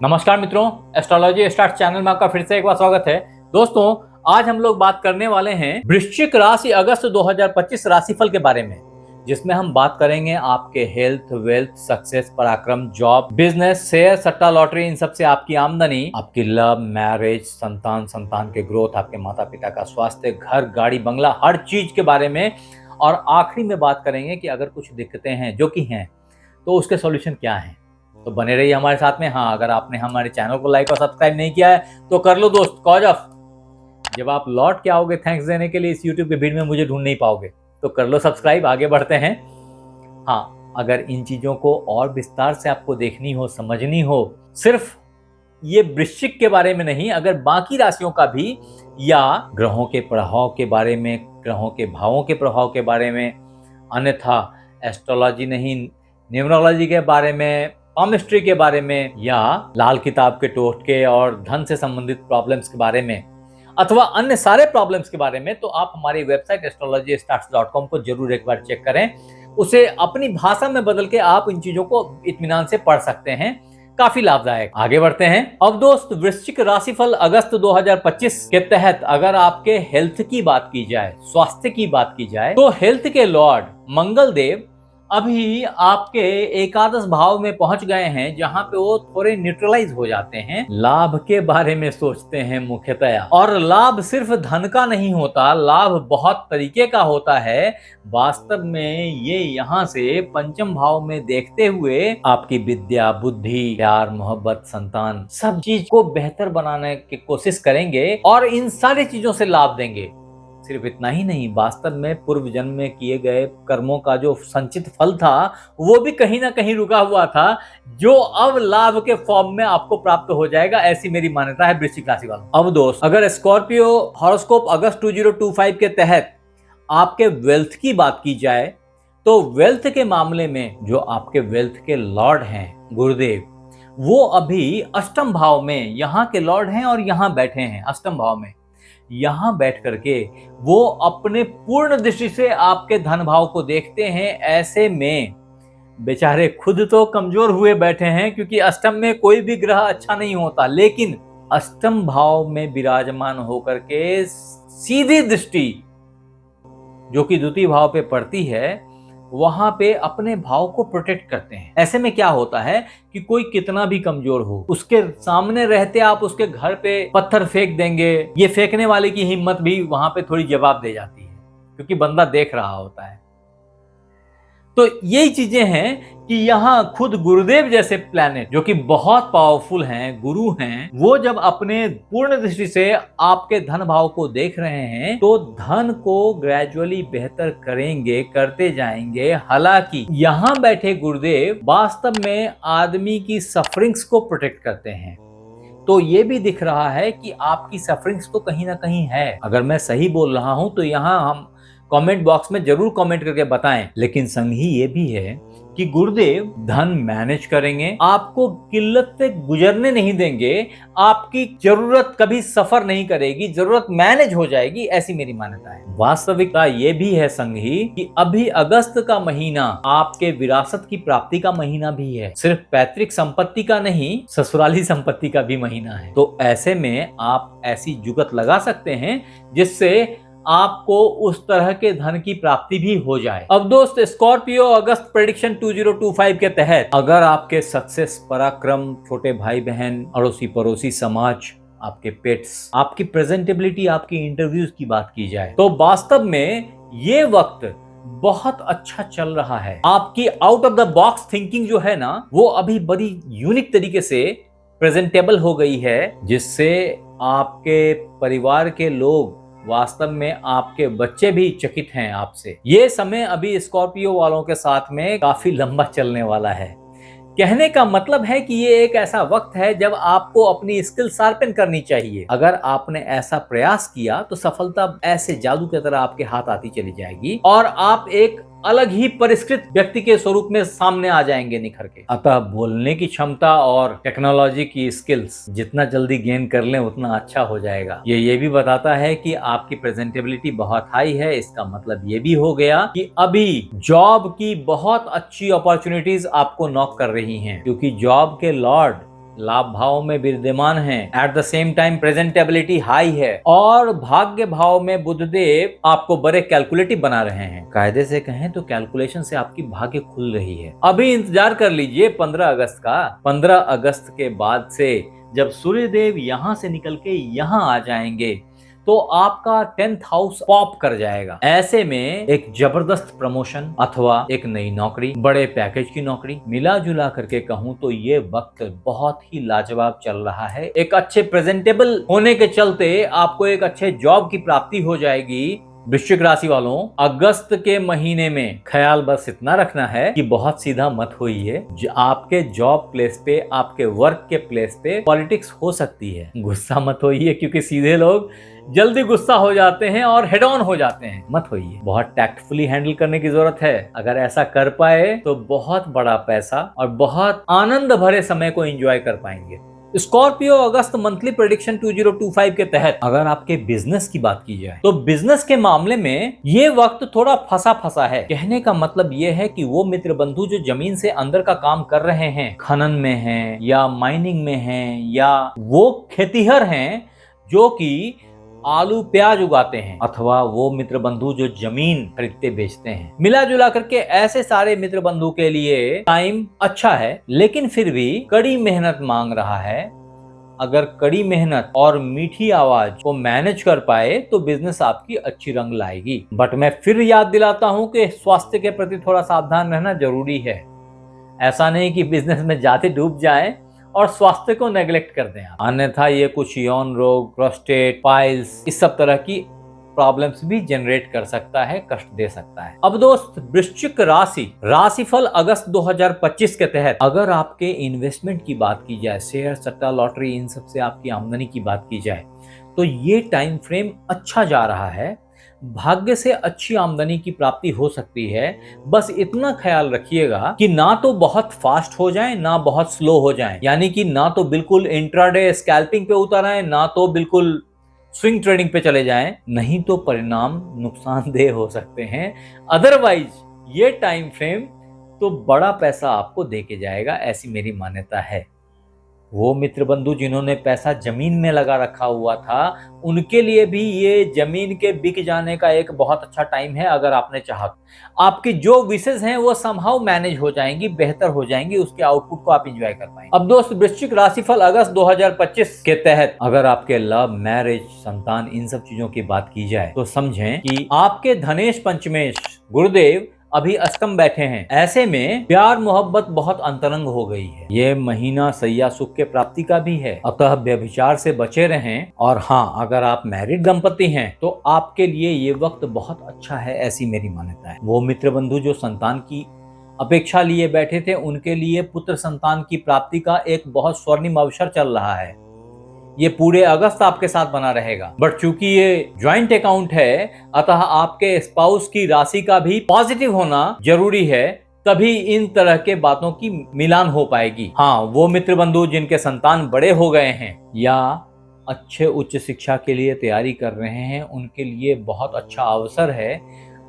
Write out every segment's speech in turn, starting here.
नमस्कार मित्रों, astrology start channel में आपका फिर से एक बार स्वागत है। दोस्तों, आज हम लोग बात करने वाले हैं वृश्चिक राशि अगस्त 2025 राशिफल के बारे में, जिसमें हम बात करेंगे आपके हेल्थ, वेल्थ, सक्सेस, पराक्रम, जॉब, बिजनेस, शेयर, सट्टा, लॉटरी, इन सब से आपकी आमदनी, आपकी लव, मैरिज, संतान के ग्रोथ, आपके माता पिता का स्वास्थ्य, घर, गाड़ी, बंगला, हर चीज के बारे में। और आखिरी में बात करेंगे कि अगर कुछ दिक्कतें हैं, जो कि हैं, तो उसके सॉल्यूशन क्या हैं। तो बने रहिए हमारे साथ में। हाँ, अगर आपने हमारे चैनल को लाइक और सब्सक्राइब नहीं किया है तो कर लो दोस्त। कॉज ऑफ जब आप लौट के आओगे थैंक्स देने के लिए इस यूट्यूब के भीड़ में मुझे ढूंढ नहीं पाओगे, तो कर लो सब्सक्राइब। आगे बढ़ते हैं। हाँ, अगर इन चीजों को और विस्तार से आपको देखनी हो, समझनी हो, सिर्फ ये वृश्चिक के बारे में नहीं, अगर बाकी राशियों का भी, या ग्रहों के प्रभाव के बारे में, ग्रहों के भावों के प्रभाव के बारे में, अन्यथा एस्ट्रोलॉजी नहीं, न्यूमरोलॉजी के बारे में, केमिस्ट्री के बारे में, या लाल किताब के टोटके और धन से संबंधित प्रॉब्लम्स के बारे में, अथवा अन्य सारे प्रॉब्लम्स के बारे में, तो आप हमारी वेबसाइट astrologystarts.com को जरूर एक बार चेक करें। उसे अपनी भाषा में बदल के आप इन चीजों को इत्मीनान से पढ़ सकते हैं। काफी लाभदायक। आगे बढ़ते हैं। अब दोस्त, वृश्चिक राशिफल अगस्त 2025 के तहत अगर आपके हेल्थ की बात की जाए, स्वास्थ्य की बात की जाए, तो हेल्थ के लॉर्ड मंगल देव अभी आपके एकादश भाव में पहुंच गए हैं, जहां पे वो थोड़े न्यूट्रलाइज हो जाते हैं। लाभ के बारे में सोचते हैं मुख्यतया, और लाभ सिर्फ धन का नहीं होता, लाभ बहुत तरीके का होता है। वास्तव में ये यहाँ से पंचम भाव में देखते हुए आपकी विद्या, बुद्धि, प्यार, मोहब्बत, संतान, सब चीज को बेहतर बनाने की कोशिश करेंगे और इन सारी चीजों से लाभ देंगे। सिर्फ इतना ही नहीं, वास्तव में पूर्व जन्म में किए गए कर्मों का जो संचित फल था, वो भी कहीं ना कहीं रुका हुआ था, जो अब लाभ के फॉर्म में आपको प्राप्त हो जाएगा। ऐसी मेरी मान्यता है वृश्चिक राशि वालों। अब दोस्त, अगर स्कॉर्पियो हॉरोस्कोप अगस्त 2025 के तहत आपके वेल्थ की बात की जाए, तो वेल्थ के मामले में जो आपके वेल्थ के लॉर्ड हैं गुरुदेव, वो अभी अष्टम भाव में यहाँ के लॉर्ड हैं और यहाँ बैठे हैं अष्टम भाव में। यहां बैठ करके वो अपने पूर्ण दृष्टि से आपके धन भाव को देखते हैं। ऐसे में बेचारे खुद तो कमजोर हुए बैठे हैं, क्योंकि अष्टम में कोई भी ग्रह अच्छा नहीं होता, लेकिन अष्टम भाव में विराजमान होकर के सीधी दृष्टि जो कि द्वितीय भाव पे पड़ती है, वहां पे अपने भाव को प्रोटेक्ट करते हैं। ऐसे में क्या होता है कि कोई कितना भी कमजोर हो, उसके सामने रहते आप उसके घर पे पत्थर फेंक देंगे, ये फेंकने वाले की हिम्मत भी वहां पे थोड़ी जवाब दे जाती है, क्योंकि बंदा देख रहा होता है। तो यही चीजें हैं कि यहाँ खुद गुरुदेव जैसे प्लैनेट, जो कि बहुत पावरफुल हैं, गुरु हैं, वो जब अपने पूर्ण दृष्टि से आपके धन भाव को देख रहे हैं, तो धन को ग्रेजुअली बेहतर करेंगे, करते जाएंगे। हालांकि यहाँ बैठे गुरुदेव वास्तव में आदमी की सफरिंग्स को प्रोटेक्ट करते हैं। तो ये भी दिख रहा है कि आपकी सफरिंग्स तो कहीं ना कहीं है। अगर मैं सही बोल रहा हूं तो यहाँ हम कमेंट बॉक्स में जरूर कमेंट करके बताएं। लेकिन संग ही ये भी है कि गुरुदेव धन मैनेज करेंगे, आपको किल्लत से गुजरने नहीं देंगे, आपकी जरूरत कभी सफर नहीं करेगी, जरूरत मैनेज हो जाएगी। ऐसी मेरी मान्यता है। वास्तविकता ये भी है संग ही कि अभी अगस्त का महीना आपके विरासत की प्राप्ति का महीना भी है। सिर्फ पैतृक संपत्ति का नहीं, ससुराली संपत्ति का भी महीना है। तो ऐसे में आप ऐसी जुगत लगा सकते हैं जिससे आपको उस तरह के धन की प्राप्ति भी हो जाए। अब दोस्त, स्कॉर्पियो अगस्त प्रेडिक्शन 2025 के तहत अगर आपके सक्सेस, पराक्रम, छोटे भाई बहन, अड़ोसी पड़ोसी समाज, आपके पेट्स, आपकी प्रेजेंटेबिलिटी, आपकी इंटरव्यूज की बात की जाए, तो वास्तव में ये वक्त बहुत अच्छा चल रहा है। आपकी out of the box thinking जो है ना, वो अभी बड़ी यूनिक तरीके से प्रेजेंटेबल हो गई है, जिससे आपके परिवार के लोग, वास्तव में आपके बच्चे भी चकित हैं आपसे। ये समय अभी स्कॉर्पियो वालों के साथ में काफी लंबा चलने वाला है। कहने का मतलब है कि ये एक ऐसा वक्त है जब आपको अपनी स्किल शार्पन करनी चाहिए। अगर आपने ऐसा प्रयास किया तो सफलता ऐसे जादू की तरह आपके हाथ आती चली जाएगी और आप एक अलग ही परिष्कृत व्यक्ति के स्वरूप में सामने आ जाएंगे निखर के। अतः बोलने की क्षमता और टेक्नोलॉजी की स्किल्स जितना जल्दी गेन कर लें उतना अच्छा हो जाएगा। ये भी बताता है कि आपकी प्रेजेंटेबिलिटी बहुत हाई है। इसका मतलब ये भी हो गया कि अभी जॉब की बहुत अच्छी अपॉर्चुनिटीज आपको नॉक कर रही हैं, क्योंकि जॉब के लॉर्ड लाभ भाव में विद्यमान हैं। At the same time presentability high है और भाग्य भाव में बुधदेव आपको बड़े कैलकुलेटिव बना रहे हैं। कायदे से कहें तो कैलकुलेशन से आपकी भाग्य खुल रही है। अभी इंतजार कर लीजिए 15 अगस्त का। 15 अगस्त के बाद से जब सूर्यदेव यहां से निकल के यहां आ जाएंगे तो आपका 10th हाउस पॉप कर जाएगा। ऐसे में एक जबरदस्त प्रमोशन अथवा एक नई नौकरी, बड़े पैकेज की नौकरी, मिला जुला करके कहूं तो ये वक्त बहुत ही लाजवाब चल रहा है। एक अच्छे प्रेजेंटेबल होने के चलते आपको एक अच्छे जॉब की प्राप्ति हो जाएगी। वृश्चिक राशि वालों, अगस्त के महीने में ख्याल बस इतना रखना है कि बहुत सीधा मत होइए। आपके जॉब प्लेस पे, आपके वर्क के प्लेस पे पॉलिटिक्स हो सकती है। गुस्सा मत होइए क्योंकि सीधे लोग जल्दी गुस्सा हो जाते हैं और हेड ऑन हो जाते हैं। मत होइए, बहुत टैक्टफुली हैंडल करने की जरूरत है। अगर ऐसा कर पाए तो बहुत बड़ा पैसा और बहुत आनंद भरे समय को एंजॉय कर पाएंगे। स्कॉर्पियो, अगस्त मंथली प्रेडिक्शन 2025 के तहत अगर आपके बिजनेस की बात की जाए तो बिजनेस के मामले में ये वक्त थोड़ा फंसा फंसा है। कहने का मतलब ये है कि वो मित्र बंधु जो जमीन से अंदर का काम कर रहे हैं, खनन में हैं या माइनिंग में हैं या वो खेतीहर हैं जो कि आलू प्याज उगाते हैं, अथवा वो मित्र बंधु जो जमीन खरीदते बेचते हैं, मिला जुला करके ऐसे सारे मित्र बंधु के लिए टाइम अच्छा है। लेकिन फिर भी कड़ी मेहनत मांग रहा है। अगर कड़ी मेहनत और मीठी आवाज को मैनेज कर पाए तो बिजनेस आपकी अच्छी रंग लाएगी। बट मैं फिर याद दिलाता हूं कि स्वास्थ्य के प्रति थोड़ा सावधान रहना जरूरी है। ऐसा नहीं कि बिजनेस में जाते डूब जाए और स्वास्थ्य को नेग्लेक्ट कर दें, अन्यथा ये कुछ यौन रोग, प्रोस्टेट, पाइल्स, इस सब तरह की प्रॉब्लम्स भी जनरेट कर सकता है, कष्ट दे सकता है। अब दोस्त, वृश्चिक राशि राशिफल अगस्त 2025 के तहत अगर आपके इन्वेस्टमेंट की बात की जाए, शेयर, सट्टा, लॉटरी, इन सब से आपकी आमदनी की बात की जाए तो ये टाइम फ्रेम अच्छा जा रहा है। भाग्य से अच्छी आमदनी की प्राप्ति हो सकती है। बस इतना ख्याल रखिएगा कि ना तो बहुत फास्ट हो जाए ना बहुत स्लो हो जाए, यानी कि ना तो बिल्कुल इंट्राडे स्कैल्पिंग पे उतर आए ना तो बिल्कुल स्विंग ट्रेडिंग पे चले जाएं, नहीं तो परिणाम नुकसानदेह हो सकते हैं। अदरवाइज ये टाइम फ्रेम तो बड़ा पैसा आपको दे के जाएगा, ऐसी मेरी मान्यता है। वो मित्र बंधु जिन्होंने पैसा जमीन में लगा रखा हुआ था उनके लिए भी ये जमीन के बिक जाने का एक बहुत अच्छा टाइम है। अगर आपने चाहा तो आपकी जो विशेष हैं वो समहाउ मैनेज हो जाएंगी, बेहतर हो जाएंगी, उसके आउटपुट को आप एंजॉय कर पाएंगे। अब दोस्त, वृश्चिक राशिफल अगस्त 2025 के तहत अगर आपके लव, मैरिज, संतान, इन सब चीजों की बात की जाए तो समझें कि आपके धनेश पंचमेश गुरुदेव अभी अष्टम बैठे हैं। ऐसे में प्यार मोहब्बत बहुत अंतरंग हो गई है। ये महीना सैया सुख के प्राप्ति का भी है, अतः व्यभिचार से बचे रहें। और हाँ, अगर आप मैरिड दंपति हैं तो आपके लिए ये वक्त बहुत अच्छा है, ऐसी मेरी मान्यता है। वो मित्र बंधु जो संतान की अपेक्षा लिए बैठे थे उनके लिए पुत्र संतान की प्राप्ति का एक बहुत स्वर्णिम अवसर चल रहा है। ये पूरे अगस्त आपके साथ बना रहेगा। बट चूंकि ये ज्वाइंट अकाउंट है अतः आपके स्पाउस की राशि का भी पॉजिटिव होना जरूरी है, तभी इन तरह के बातों की मिलान हो पाएगी। हाँ, वो मित्र बंधु जिनके संतान बड़े हो गए हैं या अच्छे उच्च शिक्षा के लिए तैयारी कर रहे हैं उनके लिए बहुत अच्छा अवसर है।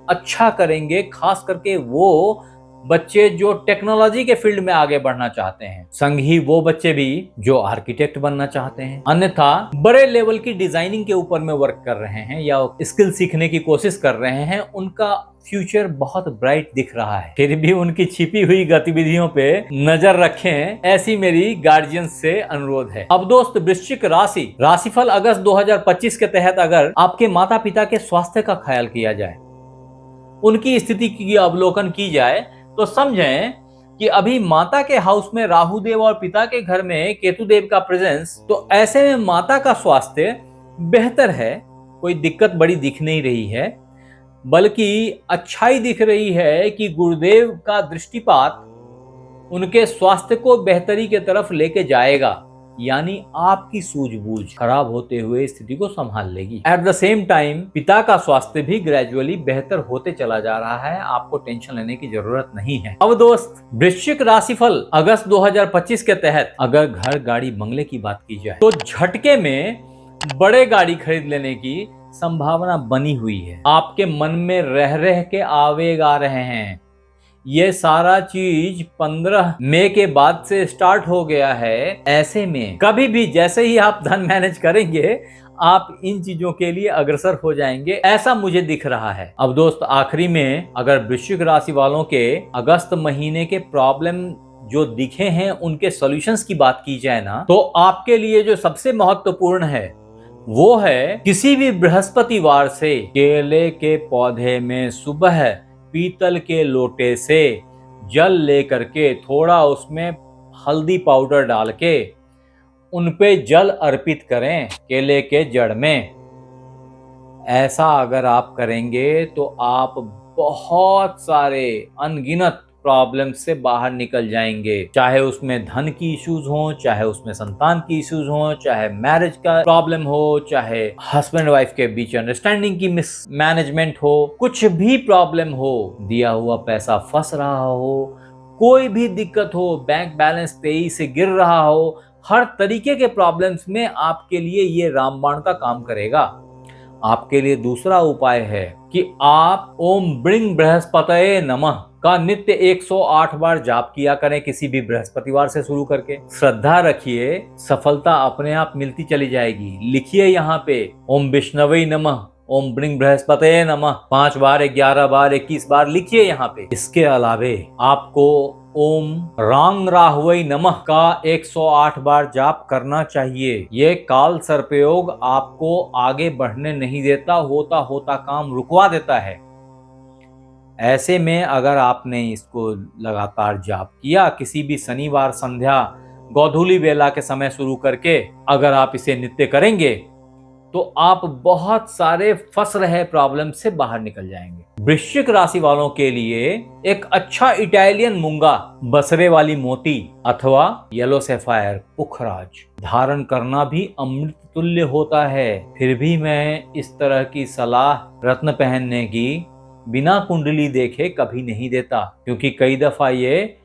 अच्छा करेंगे, खास करके वो बच्चे जो टेक्नोलॉजी के फील्ड में आगे बढ़ना चाहते हैं, संग ही वो बच्चे भी जो आर्किटेक्ट बनना चाहते हैं, अन्यथा बड़े लेवल की डिजाइनिंग के ऊपर में वर्क कर रहे हैं या स्किल सीखने की कोशिश कर रहे हैं, उनका फ्यूचर बहुत ब्राइट दिख रहा है। फिर भी उनकी छिपी हुई गतिविधियों पे नजर रखें, ऐसी मेरी गार्जियन से अनुरोध है। अब दोस्त, वृश्चिक राशि राशिफल अगस्त 2025 के तहत अगर आपके माता पिता के स्वास्थ्य का ख्याल किया जाए, उनकी स्थिति की अवलोकन की जाए तो समझें कि अभी माता के हाउस में राहु देव और पिता के घर में केतु देव का प्रेजेंस, तो ऐसे में माता का स्वास्थ्य बेहतर है। कोई दिक्कत बड़ी दिख नहीं रही है, बल्कि अच्छाई दिख रही है कि गुरुदेव का दृष्टिपात उनके स्वास्थ्य को बेहतरी के तरफ लेके जाएगा, यानी आपकी सूझबूझ खराब होते हुए स्थिति को संभाल लेगी। एट द सेम टाइम पिता का स्वास्थ्य भी ग्रेजुअली बेहतर होते चला जा रहा है, आपको टेंशन लेने की जरूरत नहीं है। अब दोस्त, वृश्चिक राशिफल अगस्त 2025 के तहत अगर घर, गाड़ी, बंगले की बात की जाए तो झटके में बड़े गाड़ी खरीद लेने की संभावना बनी हुई है। आपके मन में रह रह के आवेग आ रहे हैं, ये सारा चीज 15 मई के बाद से स्टार्ट हो गया है। ऐसे में कभी भी जैसे ही आप धन मैनेज करेंगे आप इन चीजों के लिए अग्रसर हो जाएंगे, ऐसा मुझे दिख रहा है। अब दोस्त आखिरी में अगर वृश्चिक राशि वालों के अगस्त महीने के प्रॉब्लम जो दिखे हैं उनके सॉल्यूशंस की बात की जाए ना, तो आपके लिए जो सबसे महत्वपूर्ण है वो है किसी भी बृहस्पतिवार से केले के पौधे में सुबह पीतल के लोटे से जल लेकर के थोड़ा उसमें हल्दी पाउडर डाल के उन पे जल अर्पित करें केले के जड़ में। ऐसा अगर आप करेंगे तो आप बहुत सारे अनगिनत प्रॉब्लम से बाहर निकल जाएंगे, चाहे उसमें धन की इश्यूज हो, चाहे उसमें संतान की इश्यूज हो, चाहे मैरिज का प्रॉब्लम हो, चाहे हस्बैंड वाइफ के बीच अंडरस्टैंडिंग की मिस मैनेजमेंट हो, कुछ भी प्रॉब्लम हो, दिया हुआ पैसा फंस रहा हो, कोई भी दिक्कत हो, बैंक बैलेंस तेजी से गिर रहा हो, हर तरीके के प्रॉब्लम्स में आपके लिए ये रामबाण का काम करेगा। आपके लिए दूसरा उपाय है कि आप ओम ब्रिंग बृहस्पतये नमः का नित्य 108 बार जाप किया करें, किसी भी बृहस्पतिवार से शुरू करके। श्रद्धा रखिए, सफलता अपने आप मिलती चली जाएगी। लिखिए यहाँ पे ओम विष्णवे नमः, ओम ब्रिंग बृहस्पतये नमः 5 बार, 11 बार, 21 बार लिखिए यहाँ पे। इसके अलावे आपको ओम रांग राहुवे नमः का 108 बार जाप करना चाहिए। ये काल सर्पयोग आपको आगे बढ़ने नहीं देता, होता होता काम रुकवा देता है। ऐसे में अगर आपने इसको लगातार जाप किया, किसी भी शनिवार संध्या गोधूली बेला के समय शुरू करके अगर आप इसे नित्य करेंगे तो आप बहुत सारे फंस रहे प्रॉब्लम से बाहर निकल जाएंगे। वृश्चिक राशि वालों के लिए एक अच्छा इटालियन मूंगा, बसरे वाली मोती अथवा येलो सैफायर पुखराज धारण करना भी अमृत तुल्य होता है। फिर भी मैं इस तरह की सलाह रत्न पहनने की बिना कुंडली देखे कभी नहीं देता, क्योंकि कई दफा ये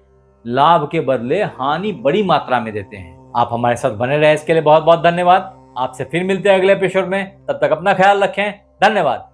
लाभ के बदले हानि बड़ी मात्रा में देते हैं। आप हमारे साथ बने रहे इसके लिए बहुत बहुत धन्यवाद। आपसे फिर मिलते हैं अगले एपिसोड में, तब तक अपना ख्याल रखें। धन्यवाद।